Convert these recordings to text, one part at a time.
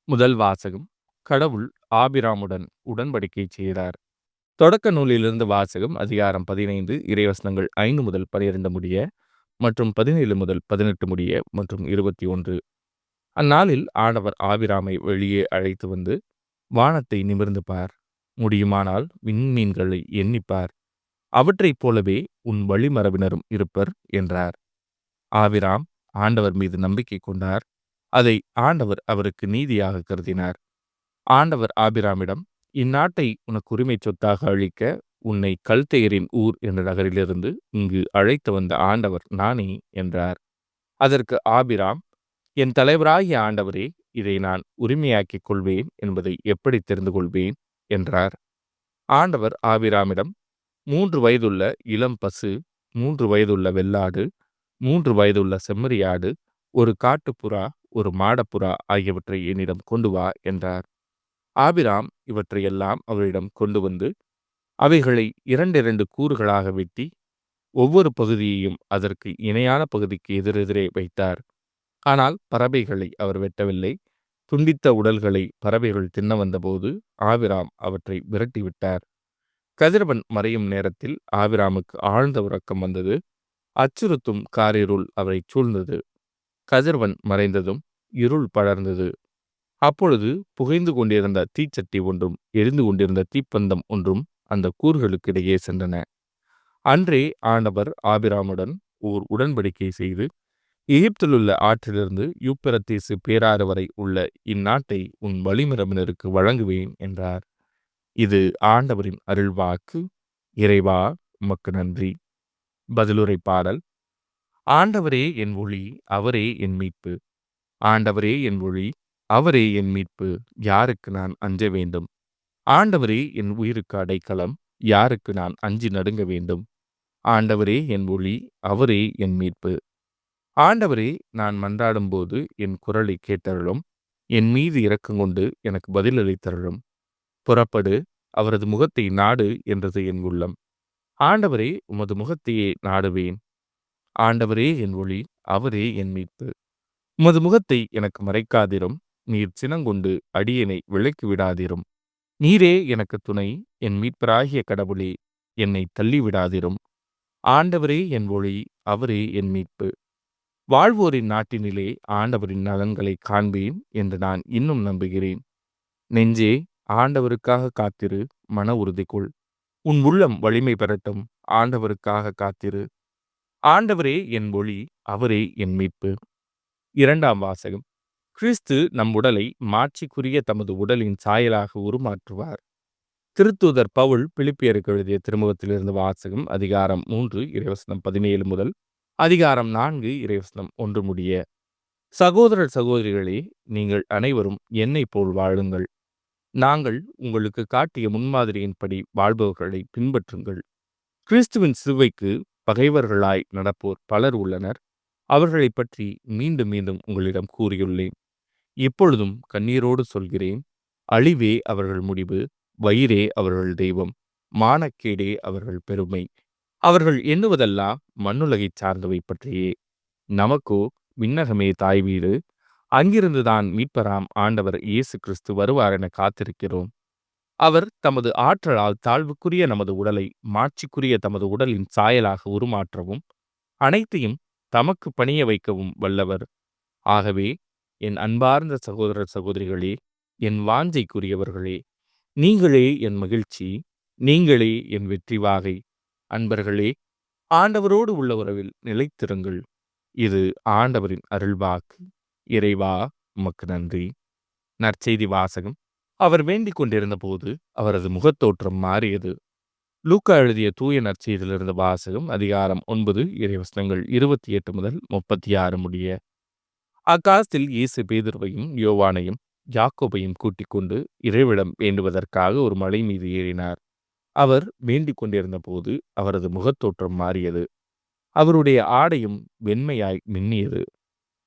முதல் வாசகம். கடவுள் ஆபிராமுடன் உடன்படிக்கை செய்தார். தொடக்க நூலிலிருந்து வாசகம். அதிகாரம் 15 இறைவசனங்கள் 5 முதல் 12 முடிய மற்றும் 17 முதல் 18 முடிய மற்றும் 21. அந்நாளில் ஆண்டவர் ஆபிராமை வெளியே அழைத்து வந்து, வானத்தை நிமிர்ந்து பார், முடியுமானால் விண்மீன்களை எண்ணிப்பார், அவற்றைப் போலவே உன் வழிமரபினரும் இருப்பர் என்றார். ஆபிராம் ஆண்டவர் மீது நம்பிக்கை கொண்டார். அதை ஆண்டவர் அவருக்கு நீதியாக கருதினார். ஆண்டவர் ஆபிராமிடம், இந்நாட்டை உனக்கு உரிமை சொத்தாக அளிக்க உன்னை கல்தேயரின் ஊர் என்ற நகரிலிருந்து இங்கு அழைத்து வந்த ஆண்டவர் நானே என்றார். அதற்கு ஆபிராம், என் தலைவராகிய ஆண்டவரே, இதை நான் உரிமையாக்கிக் கொள்வேன் என்பதை எப்படி தெரிந்து கொள்வேன் என்றார். ஆண்டவர் ஆபிராமிடம், 3 வயதுள்ள இளம் பசு, 3 வயதுள்ள வெள்ளாடு, 3 வயதுள்ள செம்மறியாடு, ஒரு காட்டுப்புறா, ஒரு மாடப்புறா ஆகியவற்றை என்னிடம் கொண்டு வா என்றார். ஆபிராம் இவற்றையெல்லாம் அவரிடம் கொண்டு வந்து, அவைகளை 2 கூறுகளாக வெட்டி, ஒவ்வொரு பகுதியையும் அதற்கு இணையான பகுதிக்கு எதிரெதிரே வைத்தார். ஆனால் பறவைகளை அவர் வெட்டவில்லை. துண்டித்த உடல்களை பறவைகள் தின்ன வந்தபோது ஆபிராம் அவற்றை விரட்டிவிட்டார். கதிரவன் மறையும் நேரத்தில் ஆபிராமுக்கு ஆழ்ந்த உறக்கம் வந்தது. அச்சுறுத்தும் காரிருள் அவரை சூழ்ந்தது. கதிரவன் மறைந்ததும் இருள் படர்ந்தது. அப்பொழுது புகைந்து கொண்டிருந்த தீச்சட்டி ஒன்றும் எரிந்து கொண்டிருந்த தீப்பந்தம் ஒன்றும் அந்த கூறுகளுக்கு இடையே சென்றன. அன்றே ஆண்டவர் ஆபிராமுடன் ஓர் உடன்படிக்கை செய்து, எகிப்திலுள்ள ஆற்றிலிருந்து யூப்பிரத்தீசு பேராறு வரை உள்ள இந்நாட்டை உன் வழிமரபினருக்கு வழங்குவேன் என்றார். இது ஆண்டவரின் அருள்வாக்கு. இறைவா, உமக்கு நன்றி. பதிலுரை பாடல். ஆண்டவரே என் ஒளி, அவரே என் மீட்பு. ஆண்டவரே என் ஒளி, அவரே என் மீட்பு, யாருக்கு நான் அஞ்ச வேண்டும்? ஆண்டவரே என் உயிருக்கு அடைக்கலம், யாருக்கு நான் அஞ்சி நடுங்க வேண்டும்? ஆண்டவரே என் ஒளி, அவரே என் மீட்பு. ஆண்டவரே, நான் மன்றாடும்போது என் குரலை கேட்டருளும். என் மீது இரக்கங்கொண்டு எனக்கு பதிலளித்தருளும். புறப்படு, அவரது முகத்தை நாடு என்றது என் உள்ளம். ஆண்டவரே, உமது முகத்தையே நாடுவேன். ஆண்டவரே என் ஒளி, அவரே என் மீட்பு. உமது முகத்தை எனக்கு மறைக்காதிரும். நீர் சினங்கொண்டு அடியேனை விலக்கி விடாதிரும். நீரே எனக்கு துணை, என் மீட்பராகிய கடவுளே, என்னை தள்ளிவிடாதிரும். ஆண்டவரே என் ஒளி, அவரே என் மீட்பு. வாழ்வோரின் நாட்டினிலே ஆண்டவரின் நலன்களை காண்பேன் என்று நான் இன்னும் நம்புகிறேன். நெஞ்சே, ஆண்டவருக்காக காத்திரு, மன உறுதி கொள். உன் உள்ளம் வலிமை பெறட்டும், ஆண்டவருக்காக காத்திரு. ஆண்டவரே என் ஒளி, அவரே என் மீட்பு. 2ஆம் வாசகம். கிறிஸ்து நம் உடலை மாட்சிக்குரிய தமது உடலின் சாயலாக உருமாற்றுவார். திருத்தூதர் பவுல் பிலிப்பியருக்கு எழுதிய திருமுகத்திலிருந்து வாசகம். அதிகாரம் 3 இறைவசனம் 17 முதல் அதிகாரம் 4 இறைவசனம் 1 முடிய. சகோதரர் சகோதரிகளே, நீங்கள் அனைவரும் என்னைப் போல் வாழுங்கள். நாங்கள் உங்களுக்கு காட்டிய முன்மாதிரியின்படி வாழ்பவர்களை பின்பற்றுங்கள். கிறிஸ்துவின் சிலுவைக்கு பகைவர்களாய் நடப்போர் பலர் உள்ளனர். அவர்களை பற்றி மீண்டும் மீண்டும் உங்களிடம் கூறியுள்ளேன். இப்பொழுதும் கண்ணீரோடு சொல்கிறேன். அழிவே அவர்கள் முடிவு, வயிறே அவர்கள் தெய்வம், மானக்கேடே அவர்கள் பெருமை. அவர்கள் எண்ணுவதெல்லாம் மண்ணுலகைச் சார்ந்தவை பற்றியே. நமக்கோ விண்ணகமே தாய் வீடு. அங்கிருந்துதான் மீட்பராம் ஆண்டவர் இயேசு கிறிஸ்து வருவார் என காத்திருக்கிறோம். அவர் தமது ஆற்றலால் தாழ்வுக்குரிய நமது உடலை மாட்சிக்குரிய தமது உடலின் சாயலாக உருமாற்றவும் அனைத்தையும் தமக்கு பணிய வைக்கவும் வல்லவர். ஆகவே என் அன்பார்ந்த சகோதரர் சகோதரிகளே, என் வாஞ்சைக்குரியவர்களே, நீங்களே என் மகிழ்ச்சி, நீங்களே என் வெற்றி வாகை. அன்பர்களே, ஆண்டவரோடு உள்ள உறவில் நிலைத்திருங்கள். இது ஆண்டவரின் அருள்வாக்கு. இறைவா, உமக்கு நன்றி. நற்செய்தி வாசகம். அவர் வேண்டிக் கொண்டிருந்த போது அவரது முகத்தோற்றம் மாறியது. லூக்கா எழுதிய தூய நற்செய்தியிலிருந்து வாசகம். அதிகாரம் 9 இறைவசனங்கள் 28 முதல் 36 முடிய. அக்காலத்தில் இயேசு பேதுருவையும் யோவானையும் யாக்கோபையும் கூட்டிக் கொண்டு இறைவிடம் வேண்டுவதற்காக ஒரு மலை மீது ஏறினார். அவர் வேண்டிக் கொண்டிருந்த போது அவரது முகத்தோற்றம் மாறியது. அவருடைய ஆடையும் வெண்மையாய் மின்னியது.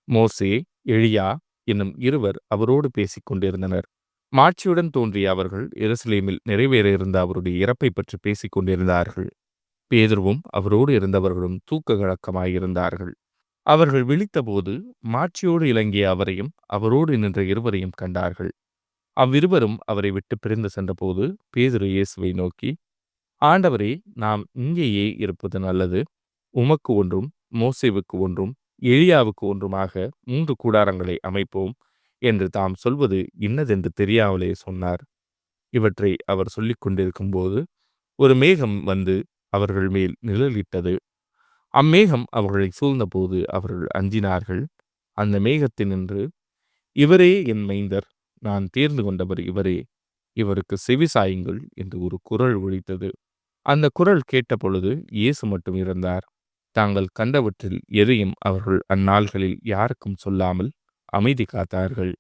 மோசே, எலியா என்னும் இருவர் அவரோடு பேசிக் கொண்டிருந்தனர். மாட்சியுடன் தோன்றிய அவர்கள் எருசலேமில் நிறைவேற இருந்த அவருடைய இறப்பை பற்றி பேசிக் கொண்டிருந்தார்கள். பேதுருவும் அவரோடு இருந்தவர்களும் தூக்க கலக்கமாயிருந்தார்கள். அவர்கள் விழித்தபோது மாட்சியோடு இலங்கிய அவரையும் அவரோடு நின்ற இருவரையும் கண்டார்கள். அவ்விருவரும் அவரை விட்டு பிரிந்து சென்றபோது பேதுரு இயேசுவை நோக்கி, ஆண்டவரே, நாம் இங்கேயே இருப்பது நல்லது. உமக்கு ஒன்றும், மோசேவுக்கு ஒன்றும், எலியாவுக்கு ஒன்றுமாக 3 கூடாரங்களை அமைப்போம் என்று தாம் சொல்வது இன்னதென்று தெரியாமலே சொன்னார். இவற்றை அவர் சொல்லிக் கொண்டிருக்கும்போது ஒரு மேகம் வந்து அவர்கள் மேல் நிழலிட்டது. அம்மேகம் அவர்களை சூழ்ந்தபோது அவர்கள் அஞ்சினார்கள். அந்த மேகத்தினின்று, இவரே என் மைந்தர், நான் தேர்ந்து கொண்டவர் இவரே, இவருக்கு செவிசாயுங்கள் என்று ஒரு குரல் ஒலித்தது. அந்த குரல் கேட்டபொழுது இயேசு மட்டும் இருந்தார். தாங்கள் கண்டவற்றில் எதையும் அவர்கள் அந்நாள்களில் யாருக்கும் சொல்லாமல் அமைதி காத்தார்கள்.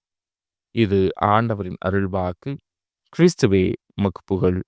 இது ஆண்டவரின் அருள்வாக்கு. கிறிஸ்துவே உமக்கு புகழ்.